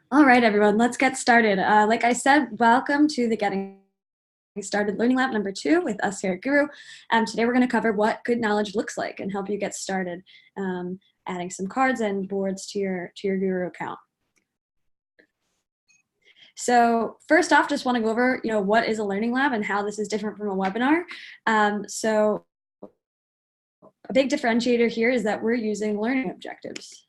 All right, everyone, let's get started. Like I said, welcome to the Getting Started Learning Lab number 2 with us here at Guru. Today we're going to cover what good knowledge looks like and help you get started adding some cards and boards to your Guru account. So first off, just want to go over, what is a learning lab and how this is different from a webinar. So a big differentiator here is that we're using learning objectives.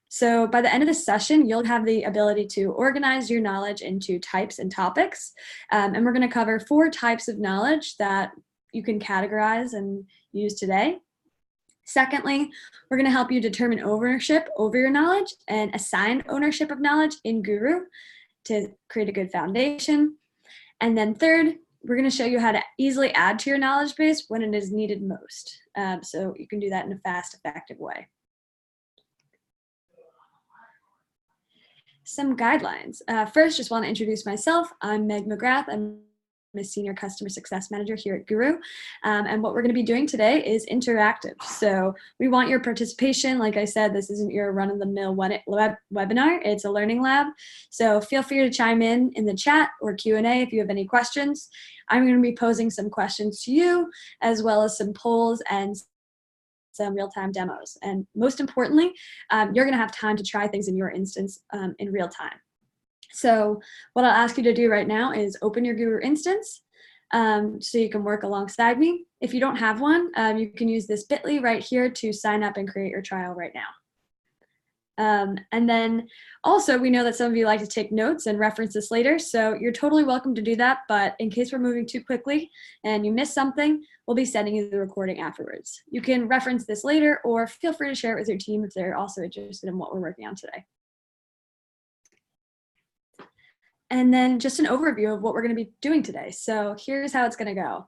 So by the end of the session, you'll have the ability to organize your knowledge into types and topics. And we're going to cover 4 types of knowledge that you can categorize and use today. Secondly, we're going to help you determine ownership over your knowledge and assign ownership of knowledge in Guru to create a good foundation. And then third, we're going to show you how to easily add to your knowledge base when it is needed most. So you can do that in a fast, effective way. Some guidelines. First, just want to introduce myself. I'm Meg McGrath. I'm a Senior Customer Success Manager here at Guru. And what we're going to be doing today is interactive. So we want your participation. Like I said, this isn't your run-of-the-mill webinar. It's a learning lab. So feel free to chime in the chat or Q&A if you have any questions. I'm going to be posing some questions to you, as well as some polls and some real-time demos. And most importantly, you're going to have time to try things in your instance in real time. So what I'll ask you to do right now is open your Guru instance so you can work alongside me. If you don't have one, you can use this bit.ly right here to sign up and create your trial right now. And then also, we know that some of you like to take notes and reference this later, so you're totally welcome to do that, but in case we're moving too quickly and you miss something, we'll be sending you the recording afterwards. You can reference this later, or feel free to share it with your team if they're also interested in what we're working on today. And then just an overview of what we're going to be doing today. So here's how it's going to go.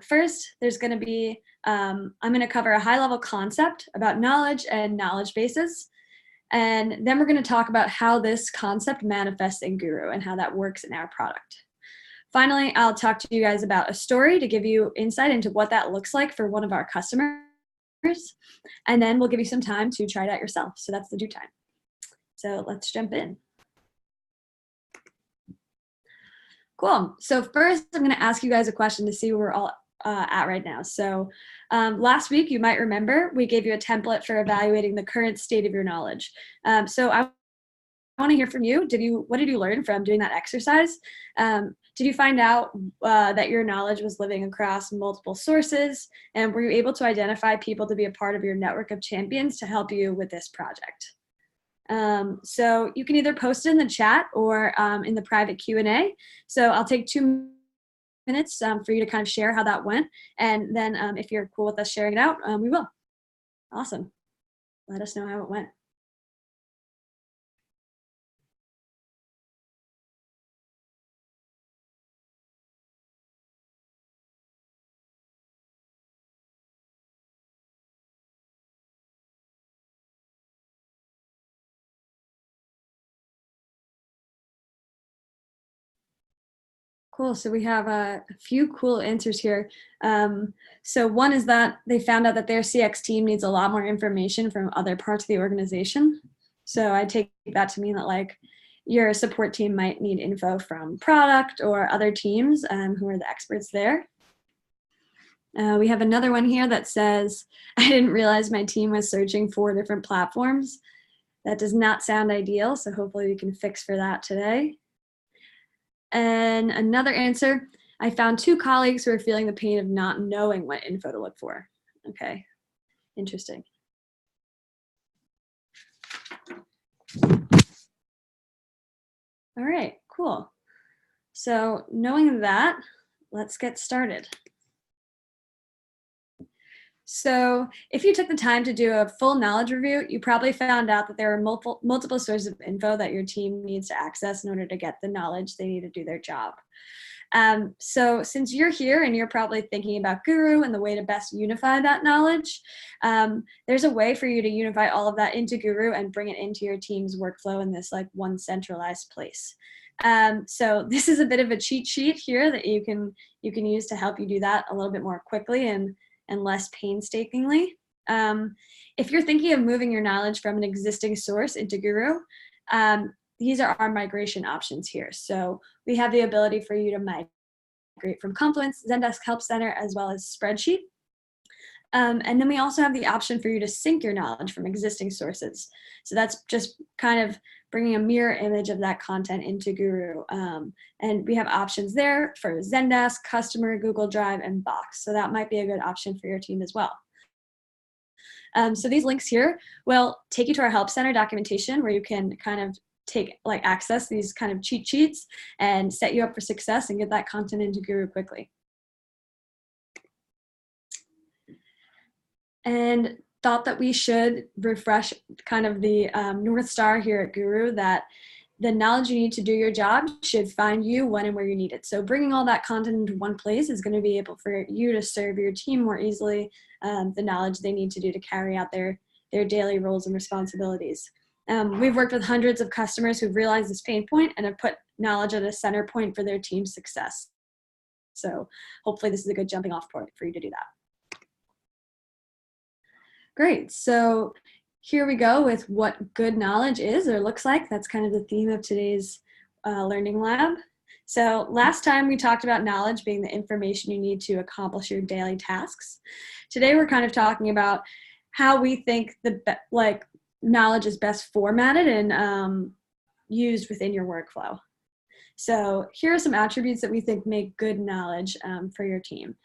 First, there's going to be, I'm going to cover a high-level concept about knowledge and knowledge bases. And then we're going to talk about how this concept manifests in Guru and how that works in our product. Finally, I'll talk to you guys about a story to give you insight into what that looks like for one of our customers. And then we'll give you some time to try it out yourself. So that's the do time. So let's jump in. Cool. So first, I'm going to ask you guys a question to see where we're all at right now. So last week, you might remember, we gave you a template for evaluating the current state of your knowledge. So I want to hear from you. What did you learn from doing that exercise? Did you find out that your knowledge was living across multiple sources? And were you able to identify people to be a part of your network of champions to help you with this project? So you can either post it in the chat or in the private Q&A. So I'll take 2 minutes for you to kind of share how that went. And then if you're cool with us sharing it out, we will. Awesome. Let us know how it went. Cool. So we have a few cool answers here. So one is that they found out that their CX team needs a lot more information from other parts of the organization. So I take that to mean that like your support team might need info from product or other teams who are the experts there. We have another one here that says, I didn't realize my team was searching 4 different platforms. That does not sound ideal. So hopefully we can fix for that today. And another answer, I found 2 colleagues who are feeling the pain of not knowing what info to look for. Okay, interesting. All right, cool. So knowing that, let's get started. So if you took the time to do a full knowledge review, you probably found out that there are multiple sources of info that your team needs to access in order to get the knowledge they need to do their job. So since you're here and you're probably thinking about Guru and the way to best unify that knowledge, there's a way for you to unify all of that into Guru and bring it into your team's workflow in this like one centralized place. So this is a bit of a cheat sheet here that you can use to help you do that a little bit more quickly and less painstakingly. If you're thinking of moving your knowledge from an existing source into Guru, these are our migration options here. So we have the ability for you to migrate from Confluence, Zendesk Help Center, as well as Spreadsheet. And then we also have the option for you to sync your knowledge from existing sources. So that's just kind of bringing a mirror image of that content into Guru. And we have options there for Zendesk, Customer, Google Drive, and Box. So that might be a good option for your team as well. So these links here will take you to our Help Center documentation where you can kind of access these kind of cheat sheets and set you up for success and get that content into Guru quickly. And thought that we should refresh kind of the North Star here at Guru, that the knowledge you need to do your job should find you when and where you need it. So bringing all that content into one place is going to be able for you to serve your team more easily the knowledge they need to do to carry out their daily roles and responsibilities. We've worked with hundreds of customers who've realized this pain point and have put knowledge at a center point for their team's success. So hopefully this is a good jumping off point for you to do that. Great, so here we go with what good knowledge is or looks like. That's kind of the theme of today's Learning Lab. So last time we talked about knowledge being the information you need to accomplish your daily tasks. Today we're kind of talking about how we think knowledge is best formatted and used within your workflow. So here are some attributes that we think make good knowledge for your team.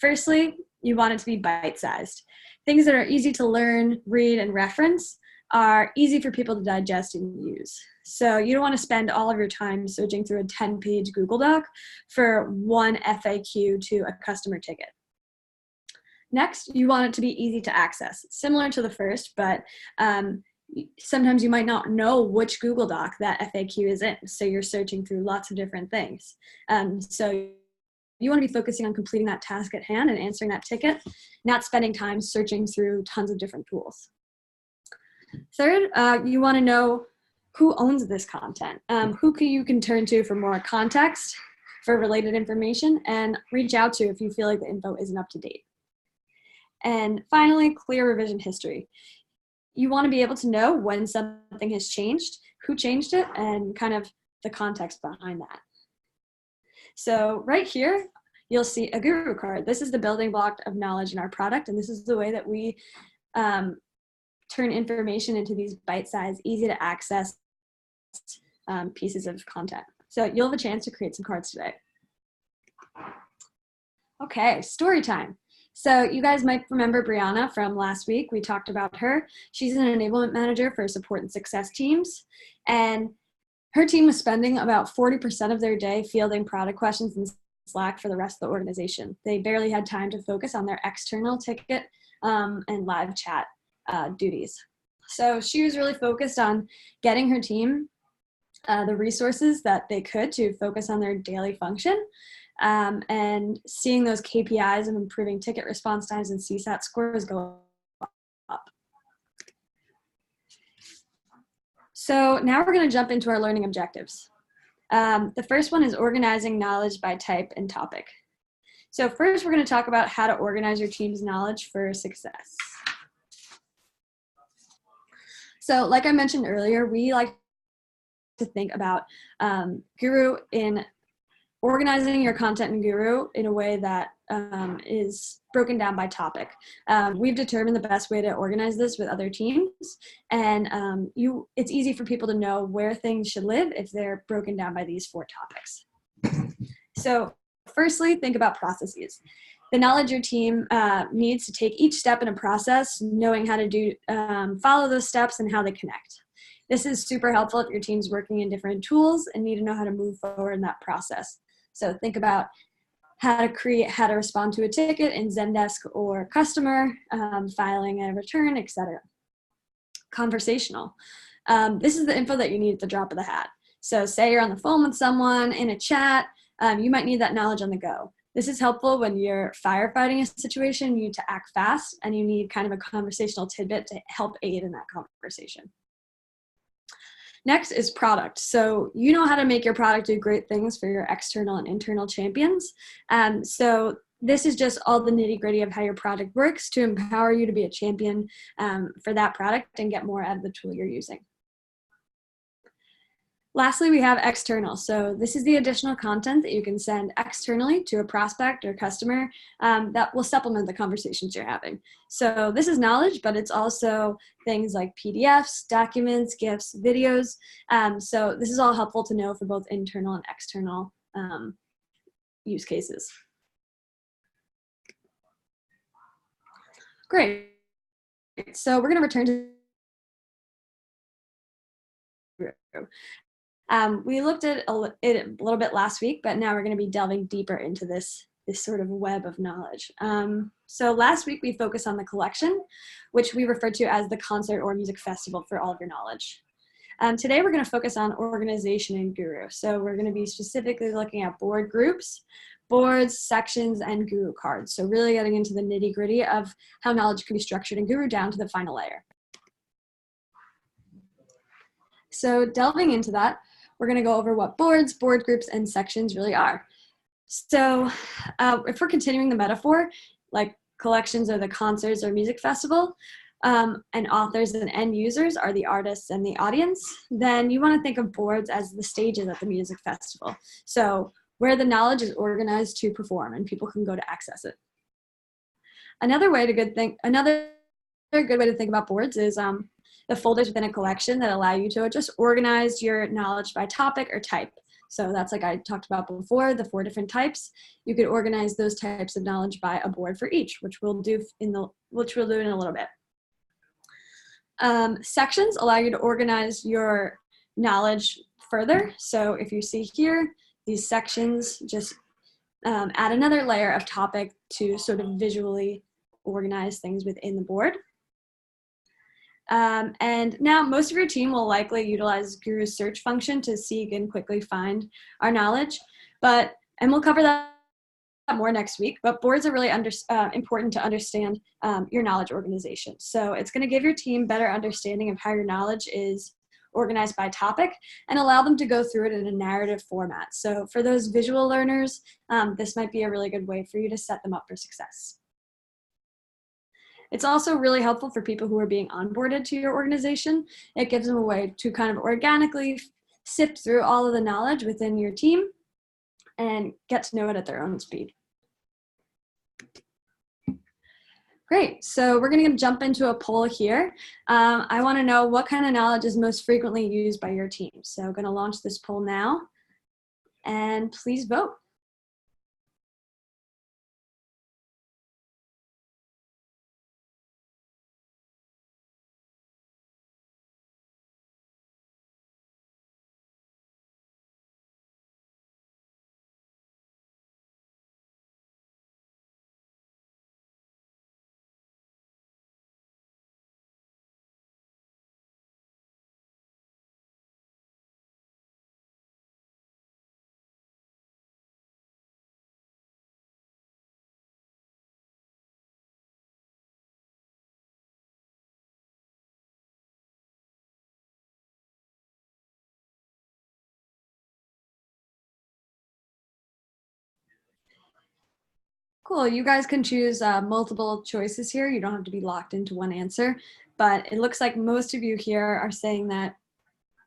Firstly, you want it to be bite-sized. Things that are easy to learn, read, and reference are easy for people to digest and use. So you don't want to spend all of your time searching through a 10-page Google Doc for one FAQ to a customer ticket. Next, you want it to be easy to access, similar to the first, but sometimes you might not know which Google Doc that FAQ is in, so you're searching through lots of different things. So you want to be focusing on completing that task at hand and answering that ticket, not spending time searching through tons of different tools. Third, you want to know who owns this content, who you can turn to for more context, for related information, and reach out to if you feel like the info isn't up to date. And finally, clear revision history. You want to be able to know when something has changed, who changed it, and kind of the context behind that. So right here, you'll see a Guru card. This is the building block of knowledge in our product, and this is the way that we turn information into these bite-sized, easy to access pieces of content. So you'll have a chance to create some cards today. Okay, story time. So you guys might remember Brianna from last week. We talked about her. She's an enablement manager for support and success teams, and her team was spending about 40% of their day fielding product questions in Slack for the rest of the organization. They barely had time to focus on their external ticket and live chat duties. So she was really focused on getting her team the resources that they could to focus on their daily function and seeing those KPIs of improving ticket response times and CSAT scores go up. So now we're going to jump into our learning objectives. The first one is organizing knowledge by type and topic. So first, we're going to talk about how to organize your team's knowledge for success. So like I mentioned earlier, we like to think about Guru in organizing your content in Guru in a way that is broken down by topic. We've determined the best way to organize this with other teams, and it's easy for people to know where things should live if they're broken down by these 4 topics. So firstly, think about processes. The knowledge your team needs to take each step in a process, knowing how to follow those steps and how they connect. This is super helpful if your team's working in different tools and need to know how to move forward in that process. So think about how to respond to a ticket in Zendesk or Customer, filing a return, etc. Conversational. This is the info that you need at the drop of the hat. So say you're on the phone with someone in a chat, you might need that knowledge on the go. This is helpful when you're firefighting a situation, you need to act fast, and you need kind of a conversational tidbit to help aid in that conversation. Next is product. So you know how to make your product do great things for your external and internal champions. So this is just all the nitty-gritty of how your product works to empower you to be a champion for that product and get more out of the tool you're using. Lastly, we have external. So this is the additional content that you can send externally to a prospect or customer that will supplement the conversations you're having. So this is knowledge, but it's also things like PDFs, documents, GIFs, videos. So this is all helpful to know for both internal and external use cases. Great. So we're going to return to we looked at it a little bit last week, but now we're going to be delving deeper into this sort of web of knowledge. So last week we focused on the collection, which we refer to as the concert or music festival for all of your knowledge. Today we're going to focus on organization in Guru. So we're going to be specifically looking at board groups, boards, sections, and Guru cards. So really getting into the nitty-gritty of how knowledge can be structured in Guru down to the final layer. So delving into that, we're going to go over what boards, board groups, and sections really are. So if we're continuing the metaphor, like collections are the concerts or music festival, and authors and end users are the artists and the audience, then you want to think of boards as the stages at the music festival. So where the knowledge is organized to perform and people can go to access it. Another good way to think about boards is the folders within a collection that allow you to just organize your knowledge by topic or type. So that's like I talked about before, the 4 different types. You could organize those types of knowledge by a board for each, which we'll do in a little bit. Sections allow you to organize your knowledge further. So if you see here, these sections just add another layer of topic to sort of visually organize things within the board. And now most of your team will likely utilize Guru's search function to seek and quickly find our knowledge, and we'll cover that more next week, but boards are really important to understand your knowledge organization. So it's going to give your team better understanding of how your knowledge is organized by topic and allow them to go through it in a narrative format. So for those visual learners, this might be a really good way for you to set them up for success. It's also really helpful for people who are being onboarded to your organization. It gives them a way to kind of organically sift through all of the knowledge within your team and get to know it at their own speed. Great, so we're gonna jump into a poll here. I wanna know what kind of knowledge is most frequently used by your team. So I'm gonna launch this poll now, and please vote. Cool, you guys can choose multiple choices here. You don't have to be locked into one answer, but it looks like most of you here are saying that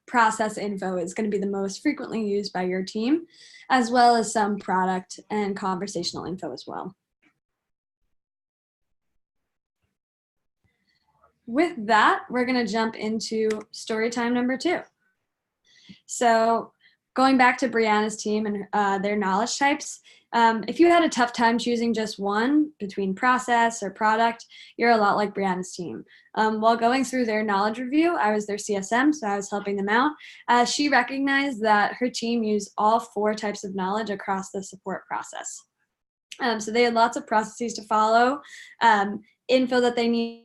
process info is going to be the most frequently used by your team, as well as some product and conversational info as well. With that, we're going to jump into story time number 2. So going back to Brianna's team and their knowledge types, if you had a tough time choosing just one between process or product, you're a lot like Brianna's team. While going through their knowledge review, I was their CSM, so I was helping them out. She recognized that her team used all 4 types of knowledge across the support process. So they had lots of processes to follow, info that they needed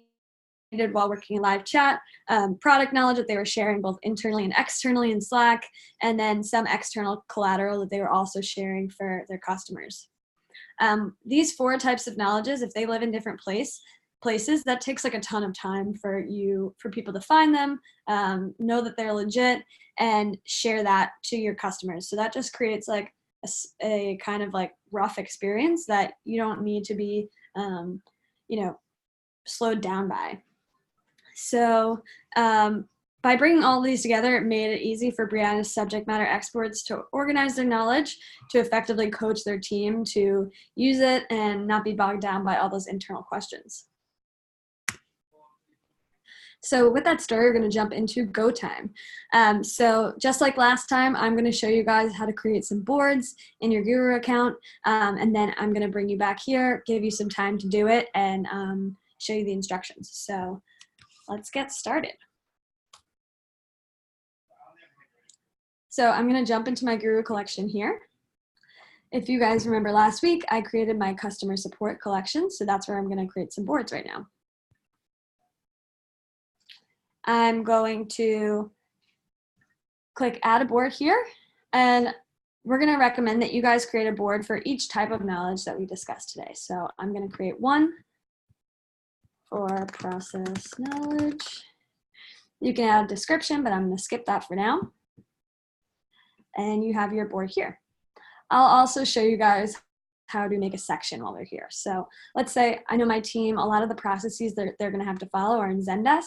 while working in live chat, product knowledge that they were sharing both internally and externally in Slack, and then some external collateral that they were also sharing for their customers. These 4 types of knowledges, if they live in different places, that takes like a ton of time for people to find them, know that they're legit, and share that to your customers. So that just creates like a kind of like rough experience that you don't need to be, slowed down by. So by bringing all these together, it made it easy for Brianna's subject matter experts to organize their knowledge, to effectively coach their team to use it and not be bogged down by all those internal questions. So with that story, we're going to jump into go time. So just like last time, I'm going to show you guys how to create some boards in your Guru account. And then I'm going to bring you back here, give you some time to do it, and show you the instructions. So let's get started. So I'm going to jump into my Guru collection here. If you guys remember last week, I created my customer support collection. So that's where I'm going to create some boards right now. I'm going to click add a board here, and we're going to recommend that you guys create a board for each type of knowledge that we discussed today. So I'm going to create one for process knowledge. You can add a description, but I'm going to skip that for now. And you have your board here. I'll also show you guys how to make a section while we're here. So let's say I know my team, a lot of the processes that they're going to have to follow are in Zendesk.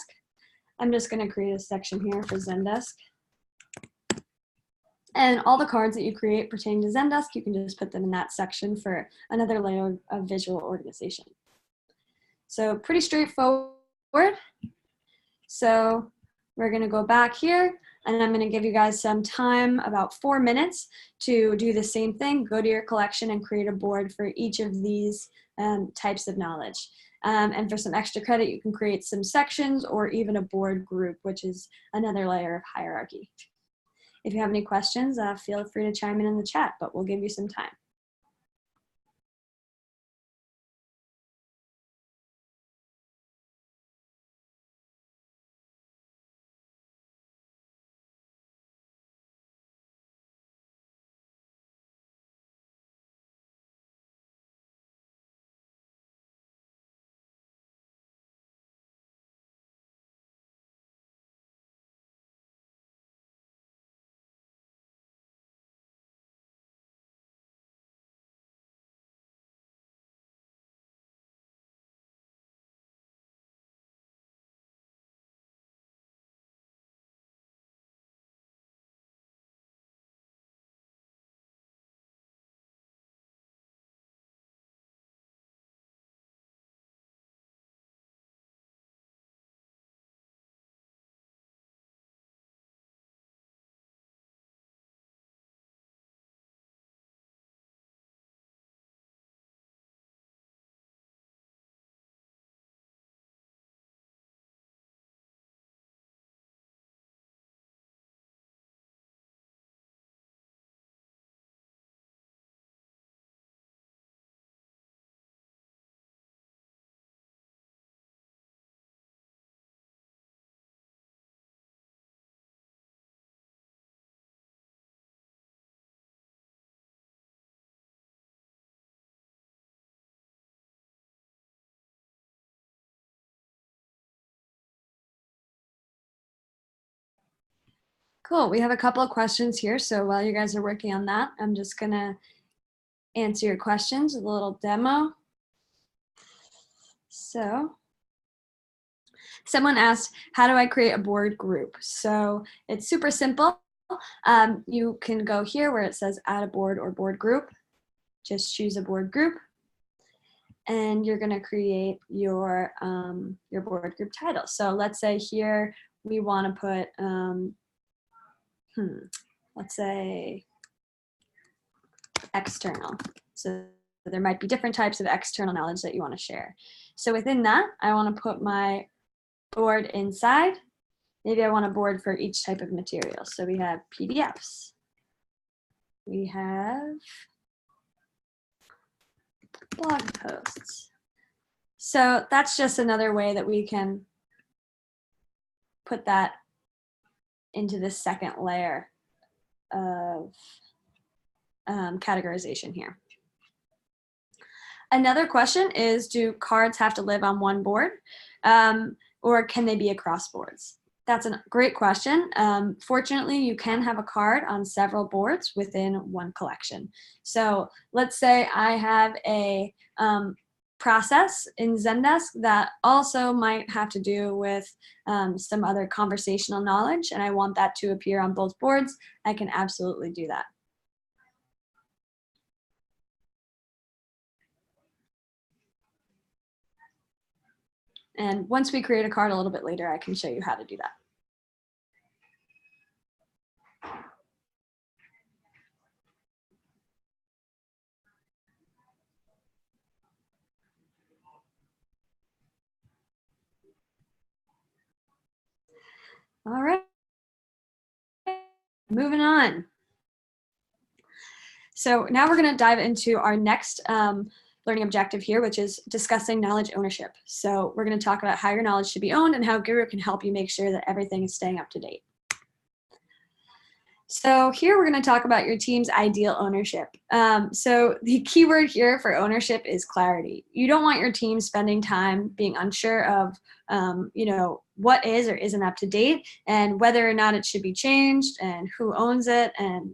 I'm just going to create a section here for Zendesk. And all the cards that you create pertaining to Zendesk, you can just put them in that section for another layer of visual organization. So pretty straightforward. So we're going to go back here, and I'm going to give you guys some time, about 4 minutes, to do the same thing. Go to your collection and create a board for each of these types of knowledge. And for some extra credit, you can create some sections or even a board group, which is another layer of hierarchy. If you have any questions, feel free to chime in the chat, but we'll give you some time. Cool, we have a couple of questions here. So while you guys are working on that, I'm just gonna answer your questions with a little demo. So someone asked, how do I create a board group? So it's super simple. You can go here where it says add a board or board group. Just choose a board group, and you're gonna create your board group title. So let's say here we wanna put, let's say external. So there might be different types of external knowledge that you want to share. So within that, I want to put my board inside. Maybe I want a board for each type of material. So we have PDFs. We have blog posts. So that's just another way that we can put that into this second layer of categorization here. Another question is, do cards have to live on one board, or can they be across boards? That's a great question. Fortunately, you can have a card on several boards within one collection. So let's say I have a process in Zendesk that also might have to do with some other conversational knowledge, and I want that to appear on both boards, I can absolutely do that. And once we create a card a little bit later, I can show you how to do that. All right, moving on. So now we're going to dive into our next learning objective here, which is discussing knowledge ownership. So we're going to talk about how your knowledge should be owned and how Guru can help you make sure that everything is staying up to date. So here we're going to talk about your team's ideal ownership. So the key word here for ownership is clarity. You don't want your team spending time being unsure of, what is or isn't up to date and whether or not it should be changed and who owns it and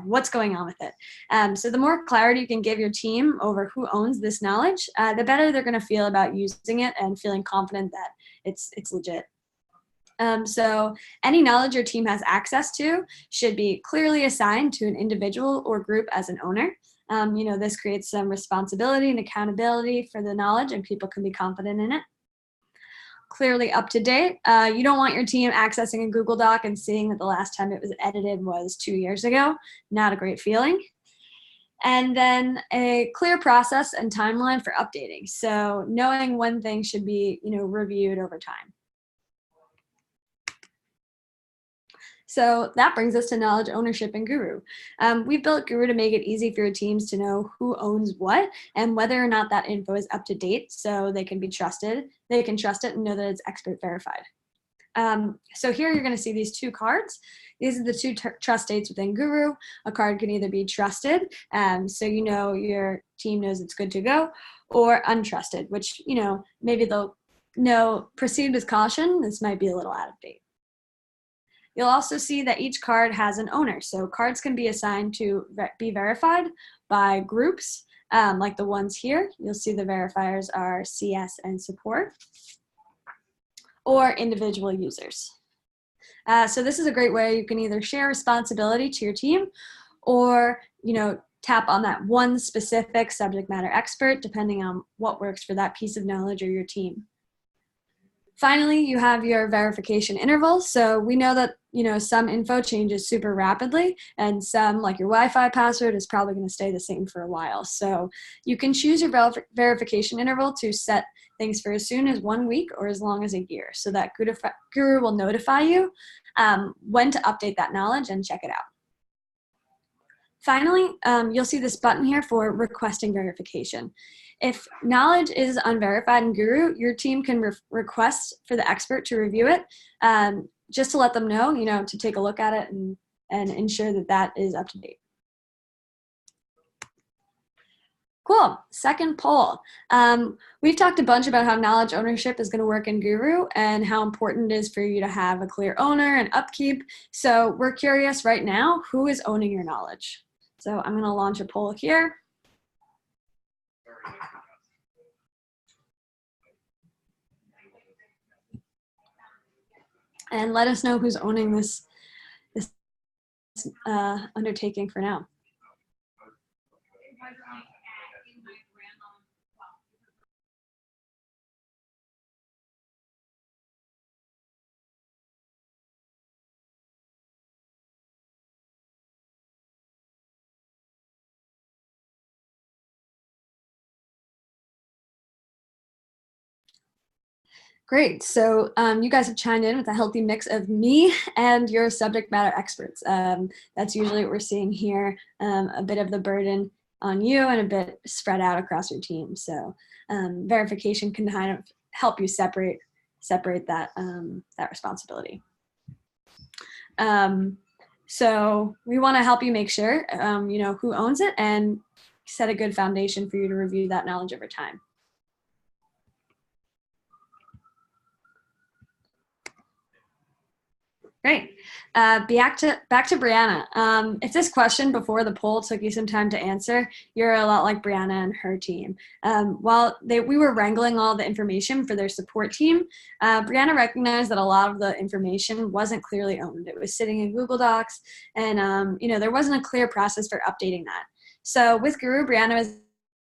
what's going on with it. So the more clarity you can give your team over who owns this knowledge, the better they're going to feel about using it and feeling confident that it's legit. So any knowledge your team has access to should be clearly assigned to an individual or group as an owner. This creates some responsibility and accountability for the knowledge, and people can be confident in it. Clearly up to date. You don't want your team accessing a Google Doc and seeing that the last time it was edited was 2 years ago. Not a great feeling. And then a clear process and timeline for updating. So knowing when things should be, reviewed over time. So that brings us to knowledge ownership in Guru. We've built Guru to make it easy for your teams to know who owns what and whether or not that info is up to date so they can be trusted. They can trust it and know that it's expert verified. So here you're going to see these two cards. These are the two trust states within Guru. A card can either be trusted, so your team knows it's good to go, or untrusted, which, maybe they'll proceed with caution. This might be a little out of date. You'll also see that each card has an owner. So cards can be assigned to be verified by groups, like the ones here. You'll see the verifiers are CS and support, or individual users. So this is a great way you can either share responsibility to your team or, tap on that one specific subject matter expert, depending on what works for that piece of knowledge or your team. Finally, you have your verification interval. So we know that, some info changes super rapidly, and some, like your Wi-Fi password, is probably going to stay the same for a while. So you can choose your verification interval to set things for as soon as 1 week or as long as a year, so that Guru will notify you when to update that knowledge and check it out. Finally, you'll see this button here for requesting verification. If knowledge is unverified in Guru, your team can request for the expert to review it, just to let them know, to take a look at it and ensure that that is up to date. Cool. Second poll. We've talked a bunch about how knowledge ownership is going to work in Guru and how important it is for you to have a clear owner and upkeep. So we're curious right now, who is owning your knowledge? So I'm going to launch a poll here. And let us know who's owning this undertaking for now. Great. So you guys have chimed in with a healthy mix of me and your subject matter experts. That's usually what we're seeing here, a bit of the burden on you and a bit spread out across your team. So verification can kind of help you separate that, that responsibility. So we want to help you make sure, who owns it and set a good foundation for you to review that knowledge over time. Great. Back to Brianna. If this question before the poll took you some time to answer, you're a lot like Brianna and her team. While we were wrangling all the information for their support team, Brianna recognized that a lot of the information wasn't clearly owned. It was sitting in Google Docs, and there wasn't a clear process for updating that. So with Guru, Brianna was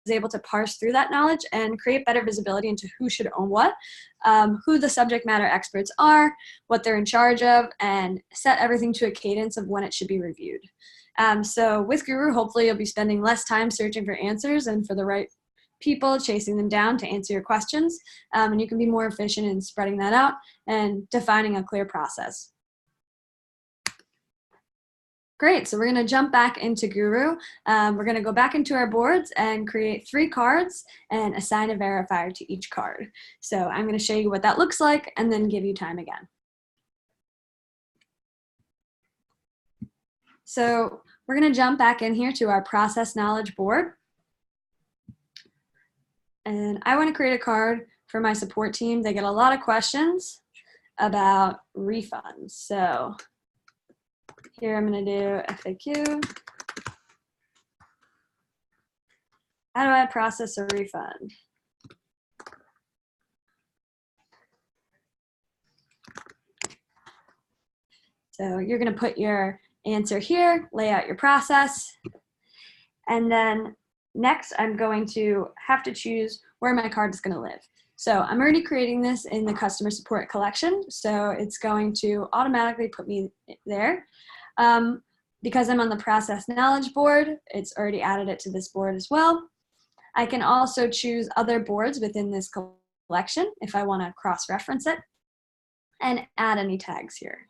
able to parse through that knowledge and create better visibility into who should own what, who the subject matter experts are, what they're in charge of, and set everything to a cadence of when it should be reviewed. So with Guru, hopefully you'll be spending less time searching for answers and for the right people, chasing them down to answer your questions, and you can be more efficient in spreading that out and defining a clear process. Great, so we're gonna jump back into Guru. We're gonna go back into our boards and create 3 cards and assign a verifier to each card. So I'm gonna show you what that looks like and then give you time again. So we're gonna jump back in here to our process knowledge board. And I wanna create a card for my support team. They get a lot of questions about refunds. So here I'm going to do FAQ. How do I process a refund? So you're going to put your answer here, lay out your process, and then next I'm going to have to choose where my card is going to live. So I'm already creating this in the customer support collection, so it's going to automatically put me there. Because I'm on the process knowledge board, it's already added it to this board as well. I can also choose other boards within this collection if I want to cross-reference it and add any tags here.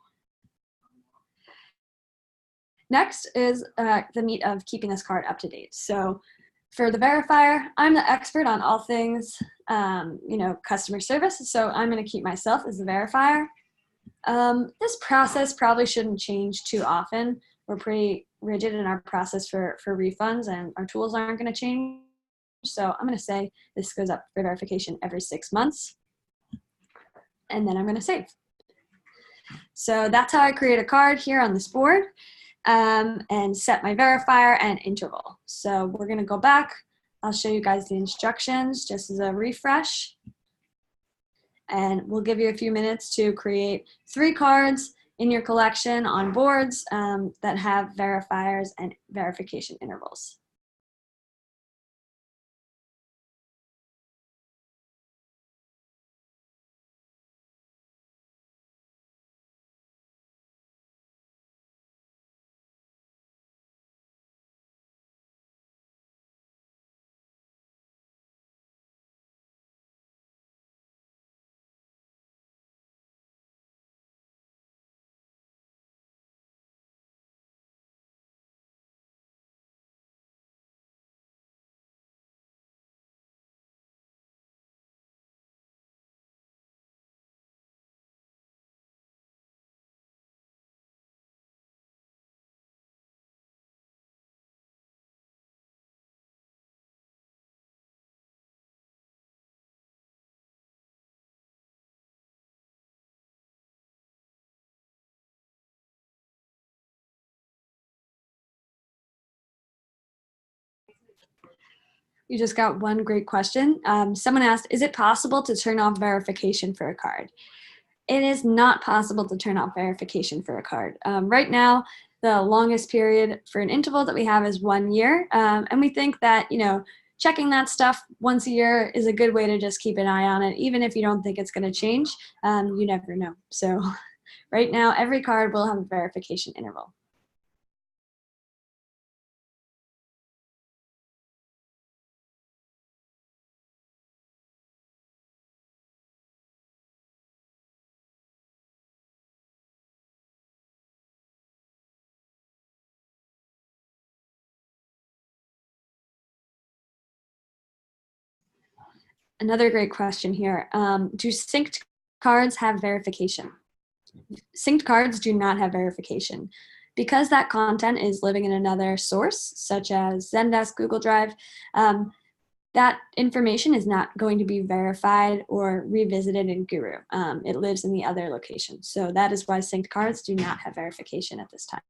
Next is the meat of keeping this card up to date. So for the verifier, I'm the expert on all things customer service, so I'm going to keep myself as the verifier. This process probably shouldn't change too often. We're pretty rigid in our process for refunds, and our tools aren't going to change. So I'm going to say this goes up for verification every 6 months, and then I'm going to save. So that's how I create a card here on this board, and set my verifier and interval. So we're going to go back. I'll show you guys the instructions just as a refresh. And we'll give you a few minutes to create 3 cards in your collection on boards that have verifiers and verification intervals. You just got one great question. Someone asked, is it possible to turn off verification for a card? It is not possible to turn off verification for a card. Right now, the longest period for an interval that we have is 1 year. And we think that, checking that stuff once a year is a good way to just keep an eye on it. Even if you don't think it's going to change, you never know. So right now, every card will have a verification interval. Another great question here. Do synced cards have verification? Synced cards do not have verification. Because that content is living in another source, such as Zendesk, Google Drive, that information is not going to be verified or revisited in Guru. It lives in the other location. So that is why synced cards do not have verification at this time.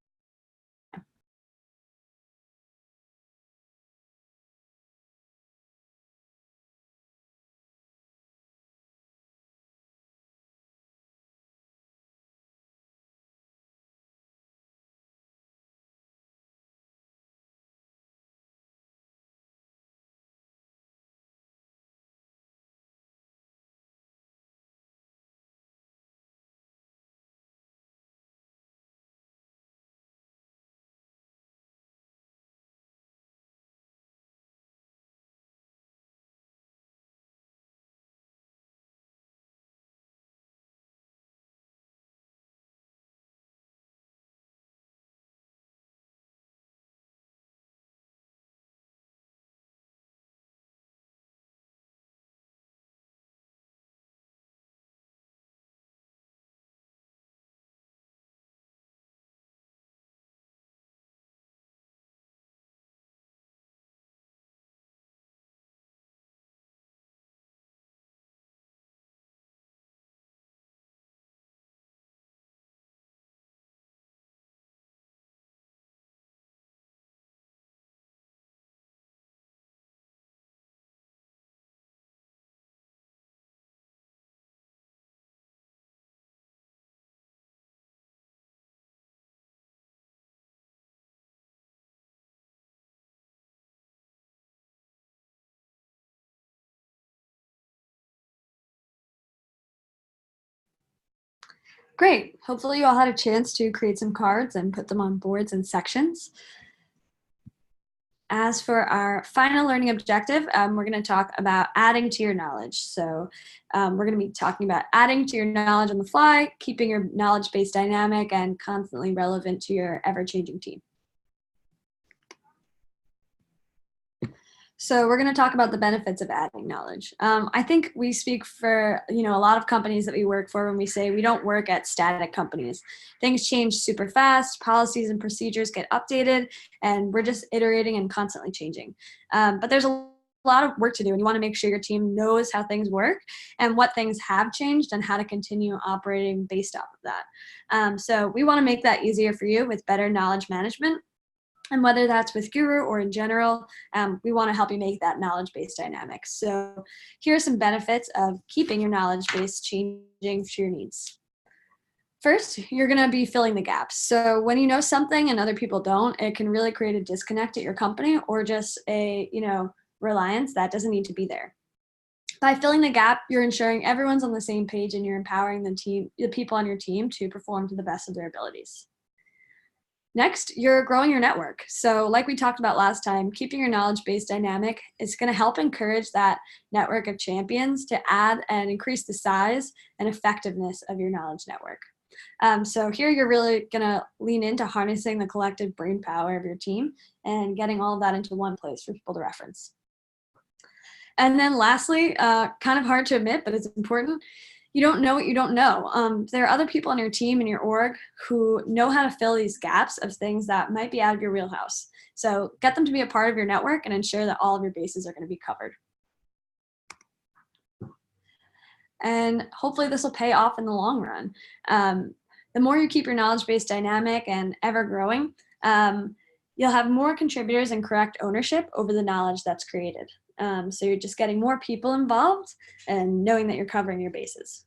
Great. Hopefully you all had a chance to create some cards and put them on boards and sections. As for our final learning objective, we're going to talk about adding to your knowledge. So we're going to be talking about adding to your knowledge on the fly, keeping your knowledge base dynamic and constantly relevant to your ever-changing team. So we're going to talk about the benefits of adding knowledge. I think we speak for a lot of companies that we work for when we say we don't work at static companies. Things change super fast, policies and procedures get updated, and we're just iterating and constantly changing. But there's a lot of work to do, and you want to make sure your team knows how things work and what things have changed and how to continue operating based off of that. So we want to make that easier for you with better knowledge management. And whether that's with Guru or in general, we want to help you make that knowledge base dynamic. So here are some benefits of keeping your knowledge base changing for your needs. First, you're going to be filling the gaps. So when you know something and other people don't, it can really create a disconnect at your company or just a reliance that doesn't need to be there. By filling the gap, you're ensuring everyone's on the same page and you're empowering the people on your team to perform to the best of their abilities. Next, you're growing your network. So like we talked about last time, keeping your knowledge base dynamic is going to help encourage that network of champions to add and increase the size and effectiveness of your knowledge network. So here you're really going to lean into harnessing the collective brain power of your team and getting all of that into one place for people to reference. And then lastly, kind of hard to admit, but it's important, you don't know what you don't know. There are other people on your team and your org who know how to fill these gaps of things that might be out of your wheelhouse. So get them to be a part of your network and ensure that all of your bases are going to be covered. And hopefully this will pay off in the long run. The more you keep your knowledge base dynamic and ever growing, you'll have more contributors and correct ownership over the knowledge that's created. So you're just getting more people involved and knowing that you're covering your bases.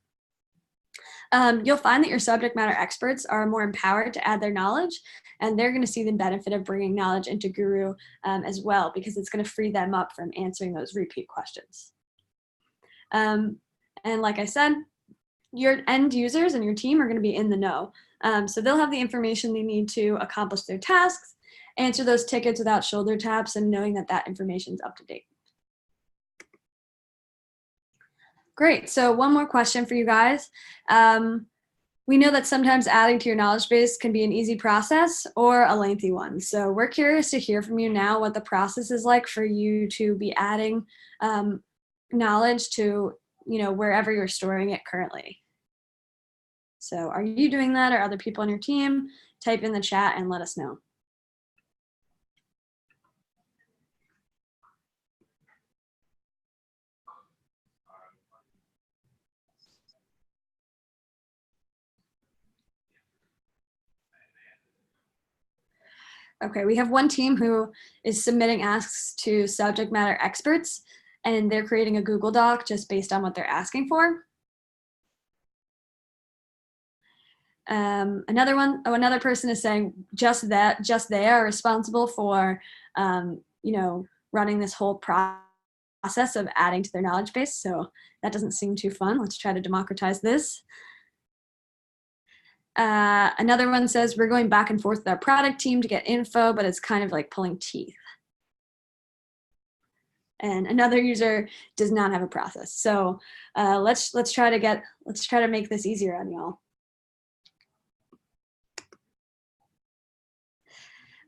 You'll find that your subject matter experts are more empowered to add their knowledge, and they're going to see the benefit of bringing knowledge into Guru as well, because it's going to free them up from answering those repeat questions. And like I said, your end users and your team are going to be in the know. So they'll have the information they need to accomplish their tasks, answer those tickets without shoulder taps, and knowing that that information is up to date. Great. So one more question for you guys. We know that sometimes adding to your knowledge base can be an easy process or a lengthy one. So we're curious to hear from you now what the process is like for you to be adding knowledge to wherever you're storing it currently. So are you doing that, or other people on your team? Type in the chat and let us know. Okay, we have one team who is submitting asks to subject matter experts, and they're creating a Google Doc just based on what they're asking for. Another person is saying just they are responsible for, running this whole process of adding to their knowledge base. So that doesn't seem too fun. Let's try to democratize this. Another one says we're going back and forth with our product team to get info, but it's kind of like pulling teeth. And another user does not have a process. So let's try to make this easier on y'all.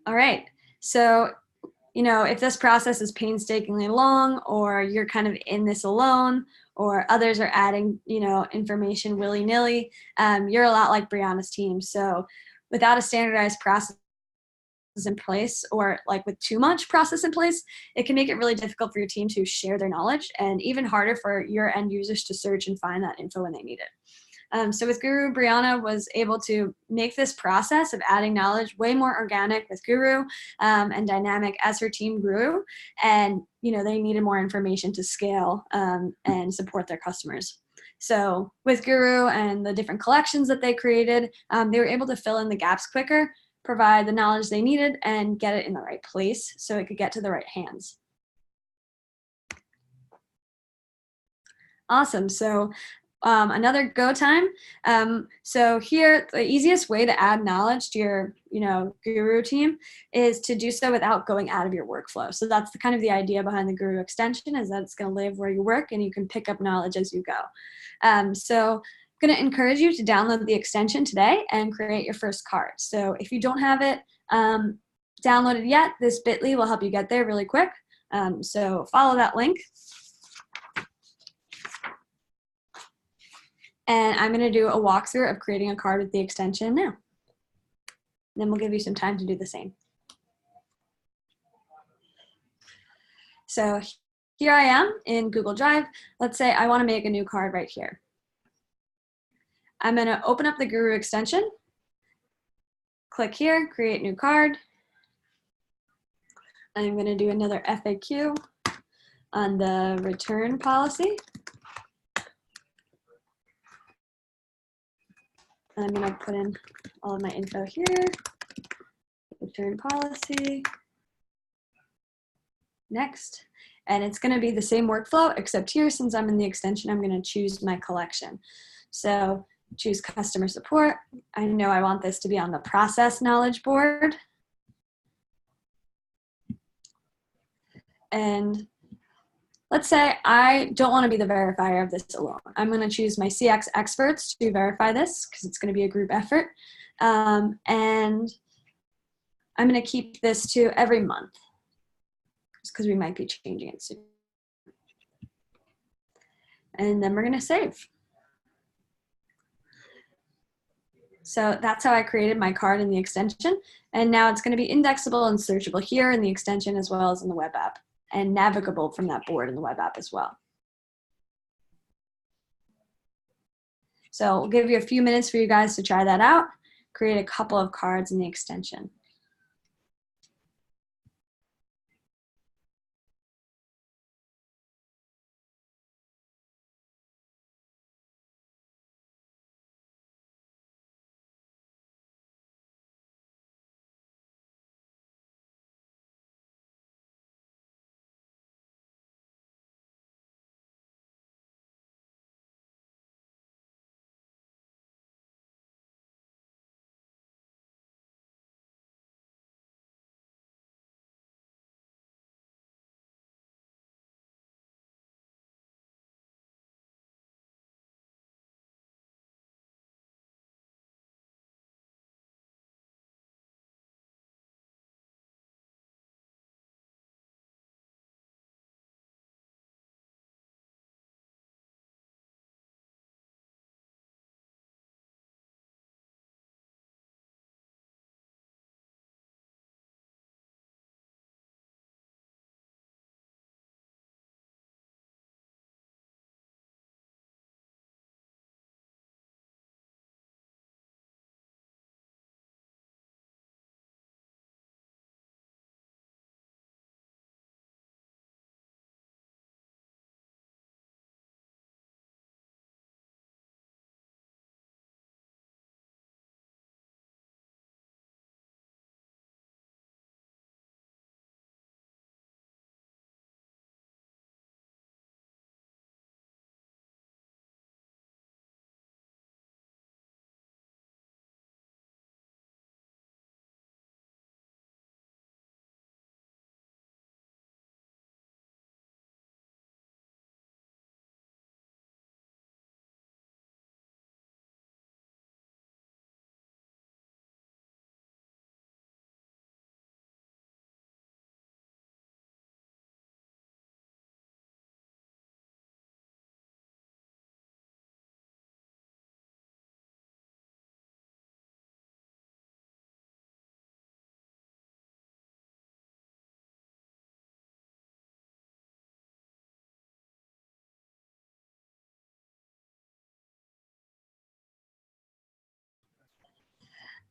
All right. So, if this process is painstakingly long, or you're kind of in this alone, or others are adding, information willy-nilly, you're a lot like Brianna's team. So without a standardized process in place, or like with too much process in place, it can make it really difficult for your team to share their knowledge, and even harder for your end users to search and find that info when they need it. So with Guru, Brianna was able to make this process of adding knowledge way more organic with Guru and dynamic as her team grew. And, they needed more information to scale and support their customers. So with Guru and the different collections that they created, they were able to fill in the gaps quicker, provide the knowledge they needed, and get it in the right place so it could get to the right hands. Awesome. So another go time. So here, the easiest way to add knowledge to your, Guru team is to do so without going out of your workflow. So that's kind of the idea behind the Guru extension, is that it's going to live where you work and you can pick up knowledge as you go. So I'm going to encourage you to download the extension today and create your first card. So if you don't have it downloaded yet, this bit.ly will help you get there really quick. So follow that link. And I'm going to do a walkthrough of creating a card with the extension now. Then we'll give you some time to do the same. So here I am in Google Drive. Let's say I want to make a new card right here. I'm going to open up the Guru extension. Click here, create new card. I'm going to do another FAQ on the return policy. I'm going to put in all of my info here. Return policy. Next. And it's going to be the same workflow, except here, since I'm in the extension, I'm going to choose my collection. So choose customer support. I know I want this to be on the process knowledge board. And let's say I don't want to be the verifier of this alone. I'm going to choose my CX experts to verify this, because it's going to be a group effort. And I'm going to keep this to every month, because we might be changing it soon. And then we're going to save. So that's how I created my card in the extension. And now it's going to be indexable and searchable here in the extension, as well as in the web app, and navigable from that board in the web app as well. So we'll give you a few minutes for you guys to try that out. Create a couple of cards in the extension.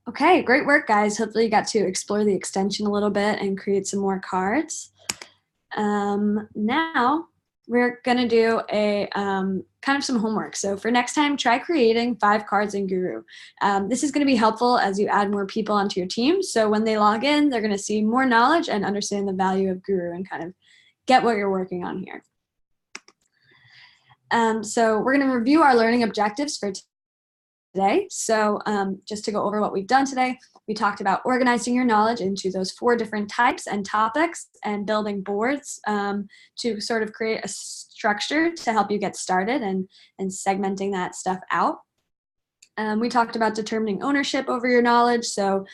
Okay, great work, guys. Hopefully you got to explore the extension a little bit and create some more cards. Now we're gonna do a kind of some homework. So for next time, try creating 5 cards in Guru. This is gonna be helpful as you add more people onto your team. So when they log in, they're gonna see more knowledge and understand the value of Guru and kind of get what you're working on here. So we're gonna review our learning objectives for today. So just to go over what we've done today, we talked about organizing your knowledge into those 4 different types and topics and building boards to sort of create a structure to help you get started and segmenting that stuff out. We talked about determining ownership over your knowledge, so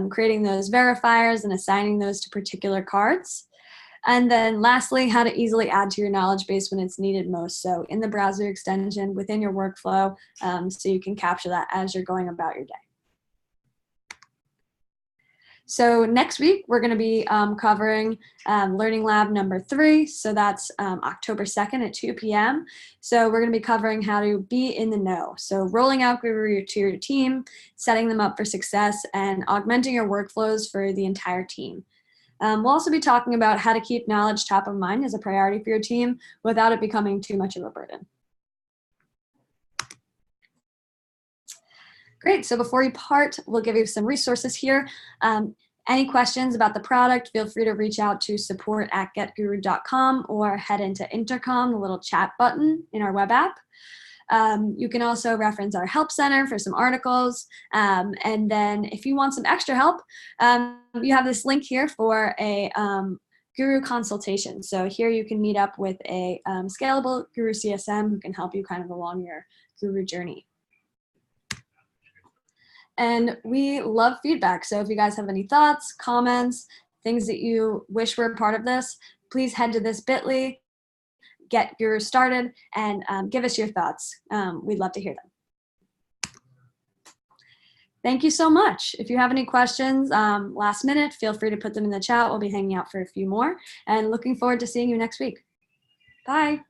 creating those verifiers and assigning those to particular cards. And then lastly, how to easily add to your knowledge base when it's needed most. So in the browser extension, within your workflow, so you can capture that as you're going about your day. So next week, we're going to be covering Learning Lab number 3. So that's October 2nd at 2 p.m. So we're going to be covering how to be in the know. So rolling out Guru to your team, setting them up for success, and augmenting your workflows for the entire team. We'll also be talking about how to keep knowledge top of mind as a priority for your team without it becoming too much of a burden. Great, so before we part, we'll give you some resources here. Any questions about the product, feel free to reach out to support@getguru.com or head into Intercom, the little chat button in our web app. You can also reference our help center for some articles. And then if you want some extra help, you have this link here for a Guru consultation. So here you can meet up with a scalable Guru CSM who can help you kind of along your Guru journey. And we love feedback. So if you guys have any thoughts, comments, things that you wish were a part of this, please head to this bit.ly, get Guru started, and give us your thoughts. We'd love to hear them. Thank you so much. If you have any questions last minute, feel free to put them in the chat. We'll be hanging out for a few more, and looking forward to seeing you next week. Bye.